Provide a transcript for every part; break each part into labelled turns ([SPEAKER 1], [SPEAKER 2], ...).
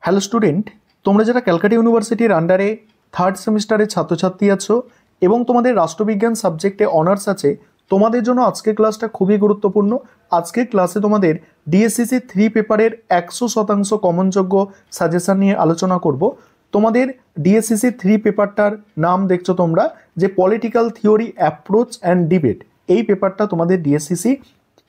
[SPEAKER 1] Hello student, তোমরা যারা ক্যালকাটা ইউনিভার্সিটির আন্ডারে থার্ড সেমিস্টারের ছাত্রছাত্রী আছো এবং তোমাদের রাষ্ট্রবিজ্ঞান সাবজেক্টে অনার্স আছে, তোমাদের জন্য আজকের ক্লাসটা খুবই গুরুত্বপূর্ণ। আজকের ক্লাসে তোমাদের ডিএসসিসি 3 পেপারের 100% কমনযোগ্য সাজেশন নিয়ে আলোচনা করব। তোমাদের ডিএসসিসি 3 পেপারটার নাম দেখছো তোমরা, যে political theory approach and debate. এই পেপারটা তোমাদের ডিএসসিসি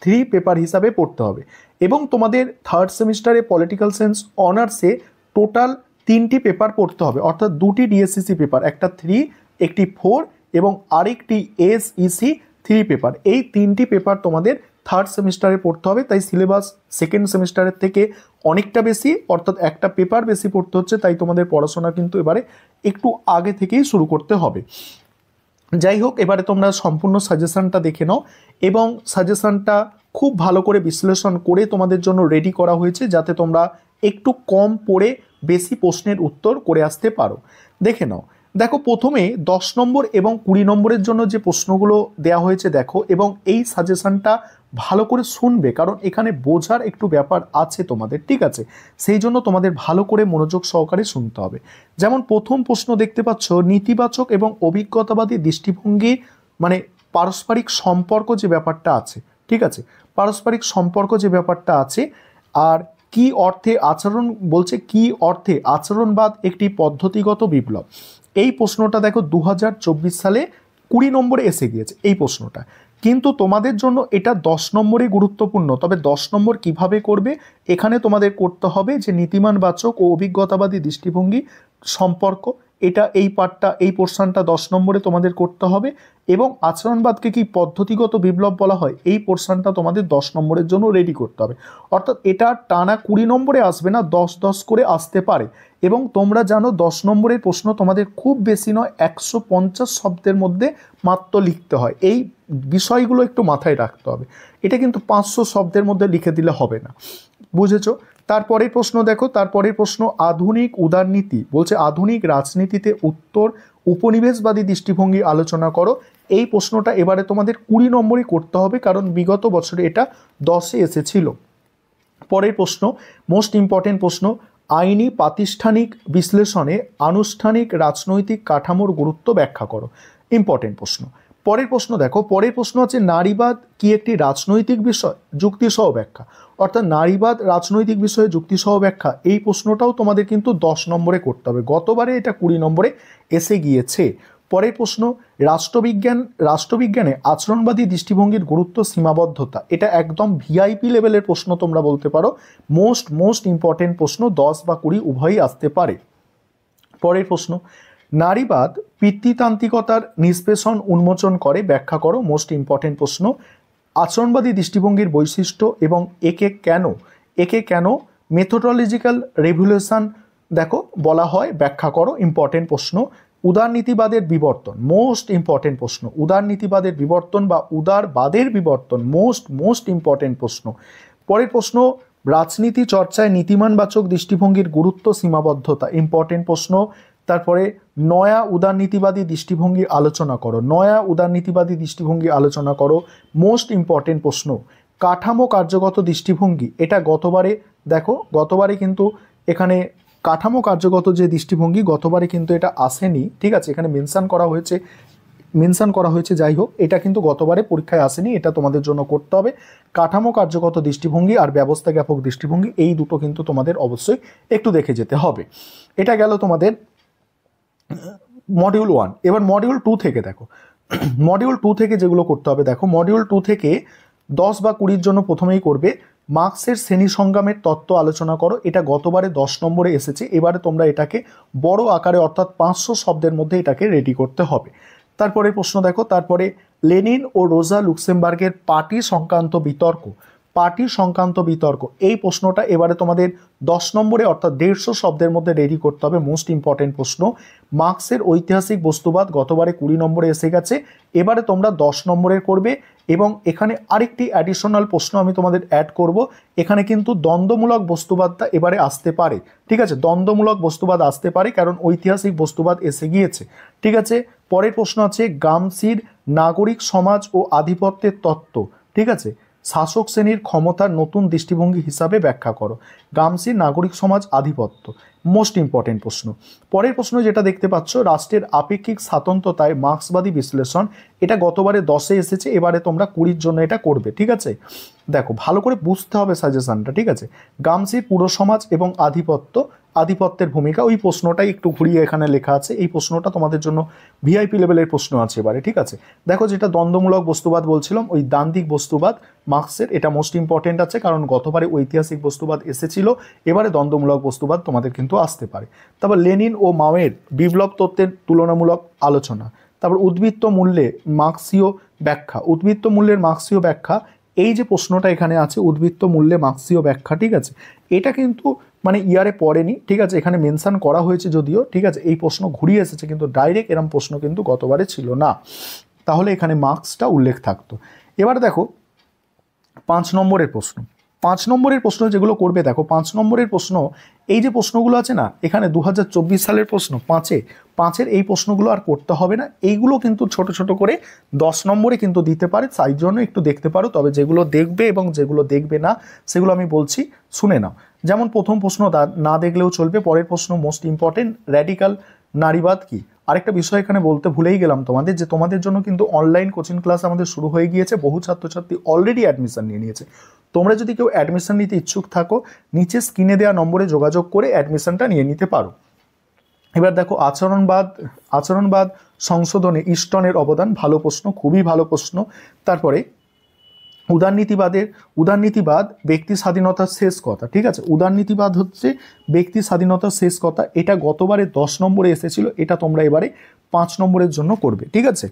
[SPEAKER 1] 3 পেপার হিসাবে পড়তে হবে এবং তোমাদের থার্ড সেমিস্টারে পলিটিক্যাল সায়েন্স অনার্সে টোটাল 3টি পেপার পড়তে হবে, অর্থাৎ দুটি ডিএসসিসি পেপার, একটা 3 একটি 4 এবং আরেকটি এসইসি 3 পেপার। এই 3টি পেপার তোমাদের থার্ড সেমিস্টারে পড়তে হবে, তাই সিলেবাস সেকেন্ড সেমিস্টারের থেকে অনেকটা বেশি, অর্থাৎ একটা পেপার বেশি পড়তে হচ্ছে, তাই তোমাদের পড়াশোনা কিন্তু এবারে একটু আগে থেকেই শুরু করতে হবে। যাই হোক, এবারে তোমরা সম্পূর্ণ সাজেশনটা দেখে নাও এবং সাজেশনটা খুব ভালো করে বিশ্লেষণ করে তোমাদের জন্য রেডি করা হয়েছে, যাতে তোমরা একটু কম পড়ে বেশি প্রশ্নের উত্তর করে আসতে পারো। দেখে নাও। দেখো, প্রথমে 10 নম্বর এবং 20 নম্বরের জন্য যে প্রশ্নগুলো দেওয়া হয়েছে দেখো, এবং এই সাজেশনটা ভালো করে শুনবে, কারণ এখানে বোঝার একটু ব্যাপার আছে তোমাদের, ঠিক আছে? সেই জন্য তোমাদের ভালো করে মনোযোগ সহকারে শুনতে হবে। যেমন প্রথম প্রশ্ন দেখতে পাচ্ছ, নীতিবাচক এবং অভিজ্ঞতাবাদী দৃষ্টিভঙ্গি মানে পারস্পরিক সম্পর্ক যে ব্যাপারটা আছে, ঠিক আছে? পারস্পরিক সম্পর্ক যে ব্যাপারটা আছে, আর কি অর্থে আচরণ বলছে, কি অর্থে আচরণবাদ একটি পদ্ধতিগত বিপ্লব। এই প্রশ্নটা দেখো 2024 সালে 20 নম্বরে এসে গিয়েছে এই প্রশ্নটা, কিন্তু তোমাদের জন্য এটা 10 নম্বরে গুরুত্বপূর্ণ। তবে 10 নম্বর কিভাবে করবে, এখানে তোমাদের করতে হবে যে নীতিমানবাচক ও অভিজ্ঞতাবাদী দৃষ্টিভঙ্গি সম্পর্ক, এটা এই পার্টটা, এই পোর্শনটা 10 নম্বরে তোমাদের করতে হবে। এবং আচরণবাদকে কি পদ্ধতিগত বিপ্লব বলা হয়, এই পোর্শনটা তোমাদের 10 নম্বরের জন্য রেডি করতে হবে। অর্থাৎ এটা টানা 20 নম্বরে আসবে না, 10-10 করে আসতে পারে। এবং তোমরা জানো 10 নম্বরের প্রশ্ন তোমাদের খুব বেশি নয়, 150 শব্দের মধ্যে মাত্র লিখতে হয়। এই বিষয়গুলো একটু মাথায় রাখতে হবে। এটা কিন্তু 500 শব্দের মধ্যে লিখে দিলে হবে না, বুঝেছো? তারপরের প্রশ্ন দেখো, তারপরের প্রশ্ন আধুনিক উদারনীতি বলছে, আধুনিক রাজনীতিতে উত্তর উপনিবেশবাদী দৃষ্টিভঙ্গি আলোচনা করো। এই প্রশ্নটা এবারে তোমাদের 20 নম্বরই করতে হবে, কারণ বিগত বছরে এটা 10-এ এসেছিল। পরের প্রশ্ন, মোস্ট ইম্পর্টেন্ট প্রশ্ন, আইনি প্রাতিষ্ঠানিক বিশ্লেষণে আনুষ্ঠানিক রাজনৈতিক কাঠামোর গুরুত্ব ব্যাখ্যা করো। ইম্পর্টেন্ট প্রশ্ন। পরের প্রশ্ন দেখো, পরের প্রশ্ন হচ্ছে নারীবাদ কি একটি রাজনৈতিক বিষয়, যুক্তিসহ ব্যাখ্যা। অর্থাৎ নারীবাদ রাজনৈতিক বিষয়ে যুক্তিসহ ব্যাখ্যা, এই প্রশ্নটাও তোমাদের কিন্তু 10 নম্বরে করতে হবে। গতবারে এটা 20 নম্বরে এসে গিয়েছে। পরের প্রশ্ন, রাষ্ট্রবিজ্ঞানে আচরণবাদী দৃষ্টিভঙ্গির গুরুত্ব সীমাবদ্ধতা, এটা একদম ভিআইপি লেভেলের প্রশ্ন তোমরা বলতে পারো। মোস্ট ইম্পর্টেন্ট প্রশ্ন, 10 বা 20 উভয়ই আসতে পারে। পরের প্রশ্ন, নারীবাদ পিতৃতান্ত্রিকতার নিষ্পেষণ উন্মোচন করে, ব্যাখ্যা করো। মোস্ট ইম্পর্টেন্ট প্রশ্ন। আচরণবাদী দৃষ্টিভঙ্গির বৈশিষ্ট্য এবং একে কেন মেথোডোলজিক্যাল রেভলিউশন দেখো বলা হয়, ব্যাখ্যা করো। ইম্পর্টেন্ট প্রশ্ন। উদারনীতিবাদের বিবর্তন, মোস্ট ইম্পর্টেন্ট প্রশ্ন। উদারনীতিবাদের বিবর্তন বা উদারবাদের বিবর্তন, মোস্ট ইম্পর্টেন্ট প্রশ্ন। পরের প্রশ্ন, রাজনীতি চর্চায় নীতিমানবাচক দৃষ্টিভঙ্গির গুরুত্ব সীমাবদ্ধতা, ইম্পর্টেন্ট প্রশ্ন। তারপরে নয়া উদারনীতিবাদী দৃষ্টিভঙ্গি আলোচনা করো, নয়া উদারনীতিবাদী দৃষ্টিভঙ্গি আলোচনা করো। মোস্ট ইম্পর্টেন্ট প্রশ্ন। কাঠামো কার্যগত দৃষ্টিভঙ্গি, এটা গতবারে দেখো, গতবারে কিন্তু এখানে কাঠামো কার্যগত যে দৃষ্টিভঙ্গি, গতবারে কিন্তু এটা আসেনি, ঠিক আছে? এখানে মেনশন করা হয়েছে, যাই হোক, এটা কিন্তু গতবারে পরীক্ষায় আসেনি, এটা তোমাদের জন্য করতে হবে। কাঠামো কার্যগত দৃষ্টিভঙ্গি আর ব্যবস্থা জ্ঞাপক দৃষ্টিভঙ্গি, এই দুটো কিন্তু তোমাদের অবশ্যই একটু দেখে যেতে হবে। এটা গেল তোমাদের মডিউল 1। এবার মডিউল 2 থেকে দেখো, মডিউল 2 থেকে যেগুলো করতে হবে দেখো, মডিউল 2 থেকে 10 বা 20-র জন্য প্রথমেই করবে মার্ক্সের শ্রেণী সংগ্রামের তত্ত্ব আলোচনা করো। এটা গতবারে 10 নম্বরে এসেছে, এবারে তোমরা এটাকে বড় আকারে অর্থাৎ 500 শব্দের মধ্যে এটাকে রেডি করতে হবে। তারপরে প্রশ্ন দেখো, তারপরে লেনিন ও রোজা লুক্সেমবার্গের পার্টি সংক্রান্ত বিতর্ক, এই প্রশ্নটা এবারে তোমাদের 10 নম্বরে অর্থাৎ 150 শব্দের মধ্যে রেডি করতে হবে। মোস্ট ইম্পর্টেন্ট প্রশ্ন। মার্ক্সের ঐতিহাসিক বস্তুবাদ, গতবারে 20 নম্বরে এসে গেছে, এবারে তোমরা 10 নম্বরের করবে। এবং এখানে আরেকটি অ্যাডিশনাল প্রশ্ন আমি তোমাদের অ্যাড করব, এখানে কিন্তু দ্বন্দ্বমূলক বস্তুবাদটা এবারে আসতে পারে, ঠিক আছে? দ্বন্দ্বমূলক বস্তুবাদ আসতে পারে, কারণ ঐতিহাসিক বস্তুবাদ এসে গিয়েছে, ঠিক আছে? পরের প্রশ্ন আছে গ্রামসির নাগরিক সমাজ ও আধিপত্যের তত্ত্ব, ঠিক আছে? শাসক শ্রেণীর ক্ষমতার নতুন দৃষ্টিভঙ্গি হিসাবে ব্যাখ্যা করো। গ্রামসির নাগরিক সমাজ আধিপত্য, মোস্ট ইম্পর্টেন্ট প্রশ্ন। পরের প্রশ্ন যেটা দেখতে পাচ্ছ, রাষ্ট্রের আপেক্ষিক স্বাতন্ত্রতায় মার্ক্সবাদী বিশ্লেষণ, এটা গতবারে 10-এ এসেছে, এবারে তোমরা 20-র জন্য এটা করবে, ঠিক আছে। দেখো ভালো করে বুঝতে হবে সাজেশনটা, ঠিক আছে। গ্রামসির পুরো সমাজ এবং আধিপত্যের ভূমিকা, ওই প্রশ্নটাই একটু ঘুরিয়ে এখানে লেখা আছে। এই প্রশ্নটা তোমাদের জন্য ভিআইপি লেভেলের প্রশ্ন আছে এবারে, ঠিক আছে। দেখো যেটা দ্বন্দ্বমূলক বস্তুবাদ বলছিলাম, ওই দ্বান্দ্বিক বস্তুবাদ মার্ক্সের, এটা মোস্ট ইম্পর্টেন্ট আছে, কারণ গতবারে ঐতিহাসিক বস্তুবাদ এসেছিল, এবারে দ্বন্দ্বমূলক বস্তুবাদ তোমাদের কিন্তু আসতে পারে। তারপর লেনিন ও মাওয়ের বিপ্লব তত্ত্বের তুলনামূলক আলোচনা। তারপর উদ্বৃত্ত মূল্যে মার্ক্সীয় ব্যাখ্যা, উদ্বৃত্ত মূল্যের মার্ক্সীয় ব্যাখ্যা, এই যে প্রশ্নটা এখানে আছে উদ্বৃত্ত মূল্যে মার্ক্সীয় ব্যাখ্যা, ঠিক আছে। এটা কিন্তু মানে ইয়ারে পড়েনি, ঠিক আছে, এখানে মেনশন করা হয়েছে যদিও, ঠিক আছে। এই প্রশ্ন ঘুরিয়ে এসেছে, কিন্তু ডাইরেক্ট এরম প্রশ্ন কিন্তু গতবারে ছিল না, তাহলে এখানে মার্ক্সটা উল্লেখ থাকতো। এবার দেখো 5 নম্বরের প্রশ্ন। 5 নম্বরের প্রশ্ন যেগুলো করবে, দেখো 5 নম্বরের প্রশ্ন, এই যে প্রশ্নগুলো আছে না, এখানে 2024 সালের প্রশ্ন 5-এর এই প্রশ্নগুলো আর করতে হবে না, এইগুলো কিন্তু ছোট ছোট করে 10 নম্বরে কিন্তু দিতে পারে, তাই জন্য একটু দেখতে পারো। তবে যেগুলো দেখবে এবং যেগুলো দেখবে না সেগুলো আমি বলছি, শুনে নাও। যেমন প্রথম প্রশ্ন না দেখলেও চলবে। পরের প্রশ্ন মোস্ট ইম্পর্টেন্ট, র্যাডিক্যাল নারীবাদ কি। আরেকটা বিষয় এখানে বলতে ভুলেই গেলাম তোমাদের, যে তোমাদের জন্য কিন্তু অনলাইন কোচিং ক্লাস আমাদের শুরু হয়ে গিয়েছে, বহু ছাত্রছাত্রী অলরেডি অ্যাডমিশন নিয়ে নিয়েছে। তোমরা যদি কেউ অ্যাডমিশন নিতে ইচ্ছুক থাকো, নিচে স্ক্রিনে দেওয়া নম্বরে যোগাযোগ করে অ্যাডমিশনটা নিয়ে নিতে পারো। এবার দেখো আচরণবাদ সংশোধনে ইস্টনের অবদান, ভালো প্রশ্ন, খুবই ভালো প্রশ্ন। তারপরে উদারনীতিবাদ ব্যক্তি স্বাধীনতার শেষ কথা, ঠিক আছে। উদারনীতিবাদ হচ্ছে ব্যক্তি স্বাধীনতার শেষ কথা, এটা গতবারে 10 নম্বরে এসেছিল, এটা তোমরা এবারে 5 নম্বরের জন্য করবে, ঠিক আছে।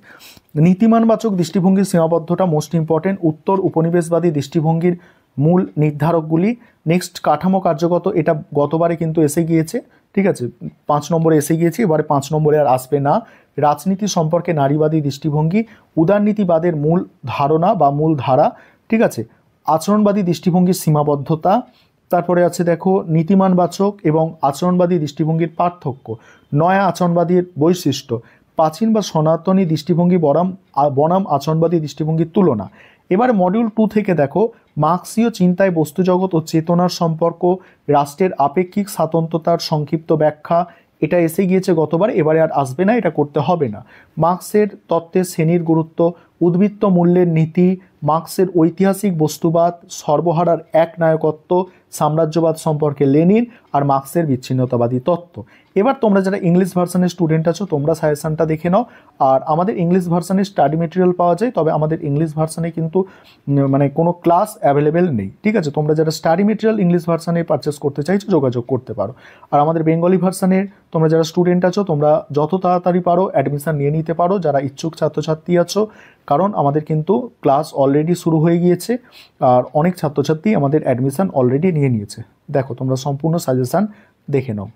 [SPEAKER 1] নীতিমানবাচক দৃষ্টিভঙ্গির সীমাবদ্ধতা, মোস্ট ইম্পর্টেন্ট। উত্তর উপনিবেশবাদী দৃষ্টিভঙ্গির মূল নির্ধারকগুলি। নেক্সট কাঠামো কার্যগত, এটা গতবারে কিন্তু এসে গিয়েছে, ঠিক আছে, 5 নম্বরে এসে গিয়েছে, এবারে 5 নম্বরে আর আসবে না। রাজনীতি সম্পর্কে নারীবাদী দৃষ্টিভঙ্গি, উদারনীতিবাদের মূল ধারণা বা মূল ধারা, ঠিক আছে। আচরণবাদী দৃষ্টিভঙ্গির সীমাবদ্ধতা। তারপরে আছে দেখো নীতিমানবাচক এবং আচরণবাদী দৃষ্টিভঙ্গির পার্থক্য, নয়া আচরণবাদীর বৈশিষ্ট্য, প্রাচীন বা সনাতনী দৃষ্টিভঙ্গি বনাম আচরণবাদী দৃষ্টিভঙ্গির তুলনা। এবার মডিউল 2 থেকে দেখো মার্ক্সীয় চিন্তায় বস্তুজগৎ ও চেতনার সম্পর্ক, রাষ্ট্রের আপেক্ষিক স্বাতন্ত্রতার সংক্ষিপ্ত ব্যাখ্যা, এটা এসে গিয়েছে গতবার, এবারে আর আসবে না, এটা করতে হবে না। মার্ক্সের তত্ত্বে শ্রেণীর গুরুত্ব, উদ্বৃত্ত মূল্যের নীতি, মার্ক্সের ঐতিহাসিক বস্তুবাদ, সর্বহারার একনায়কত্ব, সাম্রাজ্যবাদ সম্পর্কে লেনিন, আর মার্ক্সের বিচ্ছিন্নতাবাদী তত্ত্ব। এবার তোমরা যারা ইংলিশ ভার্সনের স্টুডেন্ট আছো, তোমরা সাজেশনটা দেখে নাও। আর আমাদের ইংলিশ ভার্সনের স্টাডি মেটেরিয়াল পাওয়া যায়, তবে আমাদের ইংলিশ ভার্সনে কিন্তু মানে কোনো ক্লাস অ্যাভেলেবেল নেই, ঠিক আছে। তোমরা যারা স্টাডি মেটেরিয়াল ইংলিশ ভার্সনে পারচেস করতে চাইছো, যোগাযোগ করতে পারো। আর আমাদের বেঙ্গলি ভার্সনের তোমরা যারা স্টুডেন্ট আছো, তোমরা যত তাড়াতাড়ি পারো অ্যাডমিশন নিয়ে নিতে পারো, যারা ইচ্ছুক ছাত্রছাত্রী আছো, কারণ আমাদের কিন্তু ক্লাস অলরেডি শুরু হয়ে গিয়েছে, আর অনেক ছাত্রছাত্রী আমাদের অ্যাডমিশন অলরেডি নিয়ে নিয়েছে। দেখো তোমরা সম্পূর্ণ সাজেশন দেখে নাও।